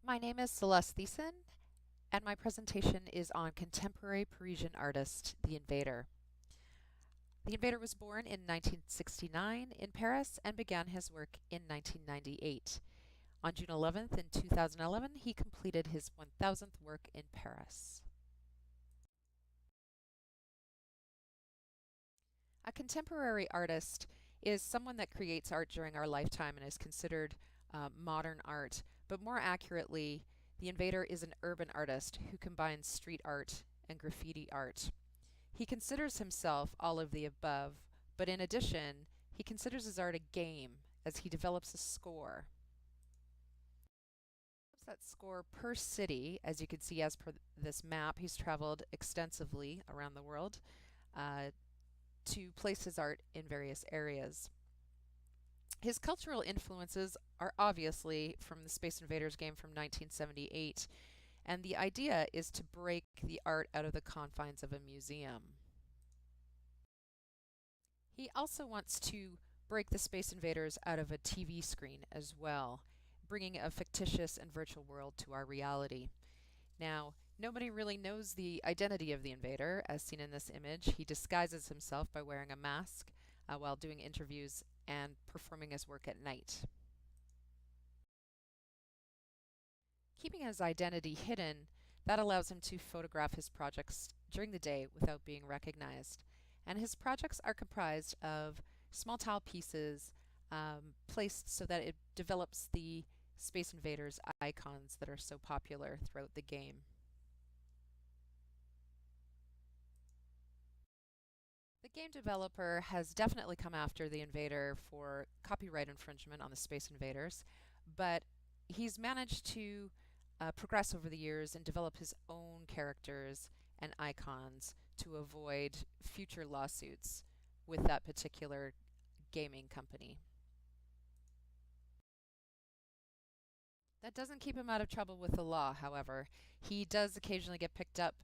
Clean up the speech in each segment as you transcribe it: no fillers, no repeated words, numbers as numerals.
My name is Celeste Thiessen, and my presentation is on contemporary Parisian artist, the Invader. The Invader was born in 1969 in Paris and began his work in 1998. On June 11th in 2011, he completed his 1,000th work in Paris. A contemporary artist is someone that creates art during our lifetime and is considered modern art, but more accurately, the Invader is an urban artist who combines street art and graffiti art. He considers himself all of the above, but in addition, he considers his art a game as he develops a score. That score per city, as you can see as per this map, he's traveled extensively around the world to place his art in various areas. His cultural influences are obviously from the Space Invaders game from 1978, and the idea is to break the art out of the confines of a museum. He also wants to break the Space Invaders out of a TV screen as well, bringing a fictitious and virtual world to our reality. Now, nobody really knows the identity of the Invader, as seen in this image. He disguises himself by wearing a mask while doing interviews and performing his work at night. Keeping his identity hidden, that allows him to photograph his projects during the day without being recognized. And his projects are comprised of small tile pieces placed so that it develops the Space Invaders icons that are so popular throughout the game. The game developer has definitely come after the Invader for copyright infringement on the Space Invaders, but he's managed to progress over the years and develop his own characters and icons to avoid future lawsuits with that particular gaming company. That doesn't keep him out of trouble with the law, however. He does occasionally get picked up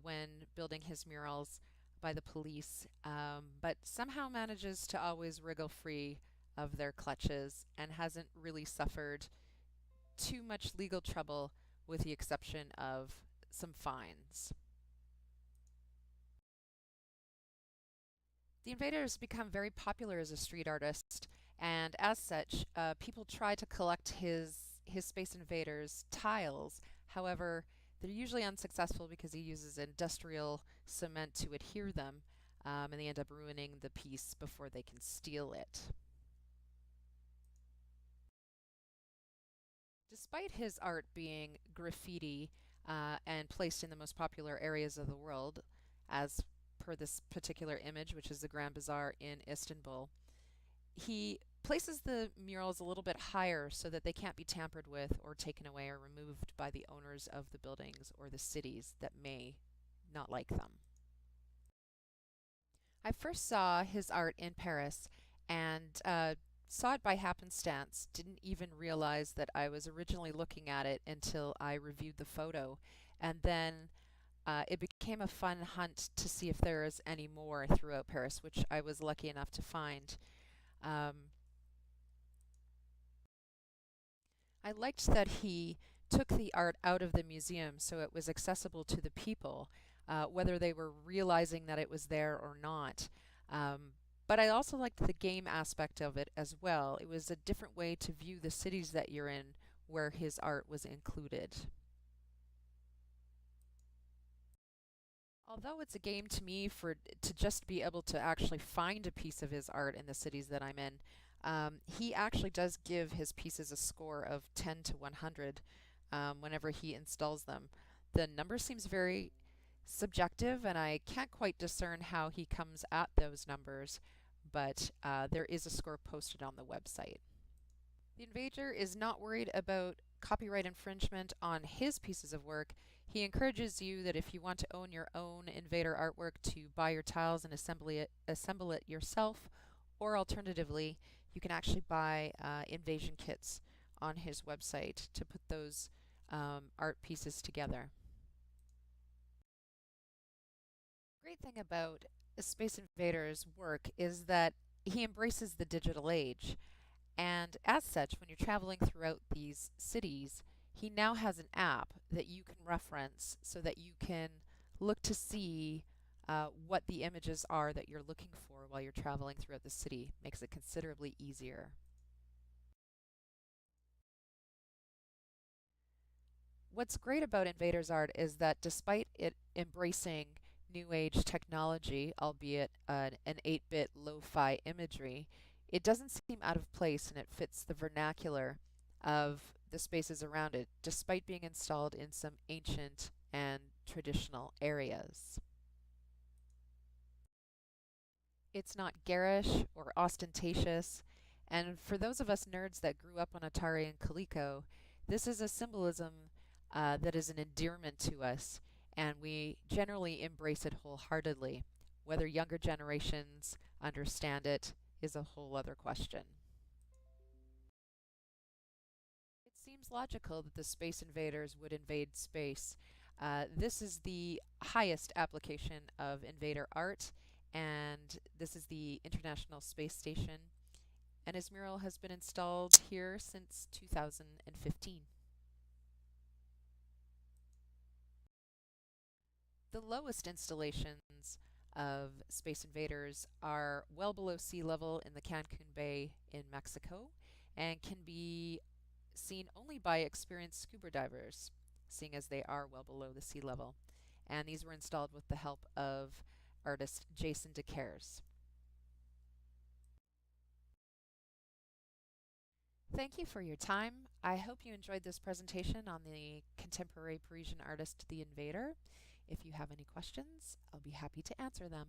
when building his murals by the police, but somehow manages to always wriggle free of their clutches and hasn't really suffered too much legal trouble with the exception of some fines. The Invader has become very popular as a street artist, and as such, people try to collect his Space Invaders tiles. However, they're usually unsuccessful because he uses industrial cement to adhere them, and they end up ruining the piece before they can steal it. Despite his art being graffiti and placed in the most popular areas of the world, as per this particular image, which is the Grand Bazaar in Istanbul, he places the murals a little bit higher so that they can't be tampered with or taken away or removed by the owners of the buildings or the cities that may not like them. I first saw his art in Paris and saw it by happenstance, didn't even realize that I was originally looking at it until I reviewed the photo, and then it became a fun hunt to see if there is any more throughout Paris, which I was lucky enough to find. I liked that he took the art out of the museum so it was accessible to the people, whether they were realizing that it was there or not. But I also liked the game aspect of it as well. It was a different way to view the cities that you're in where his art was included. Although it's a game to me to just be able to actually find a piece of his art in the cities that I'm in, he actually does give his pieces a score of 10 to 100 whenever he installs them. The number seems very subjective, and I can't quite discern how he comes at those numbers, but there is a score posted on the website. The Invader is not worried about copyright infringement on his pieces of work. He encourages you that if you want to own your own Invader artwork to buy your tiles and assemble it yourself, or alternatively, you can actually buy invasion kits on his website to put those art pieces together. The great thing about Space Invader's work is that he embraces the digital age. And as such, when you're traveling throughout these cities, he now has an app that you can reference so that you can look to see what the images are that you're looking for while you're traveling throughout the city. Makes it considerably easier. What's great about Invader's art is that despite it embracing new age technology, albeit an 8-bit lo-fi imagery, it doesn't seem out of place and it fits the vernacular of the spaces around it, despite being installed in some ancient and traditional areas. It's not garish or ostentatious, and for those of us nerds that grew up on Atari and Coleco, this is a symbolism that is an endearment to us, and we generally embrace it wholeheartedly. Whether younger generations understand it is a whole other question. It seems logical that the space invaders would invade space. This is the highest application of invader art, and this is the International Space Station, and his mural has been installed here since 2015. The lowest installations of Space Invaders are well below sea level in the Cancun Bay in Mexico and can be seen only by experienced scuba divers, seeing as they are well below the sea level. And these were installed with the help of artist Jason DeCaires. Thank you for your time. I hope you enjoyed this presentation on the contemporary Parisian artist The Invader. If you have any questions, I'll be happy to answer them.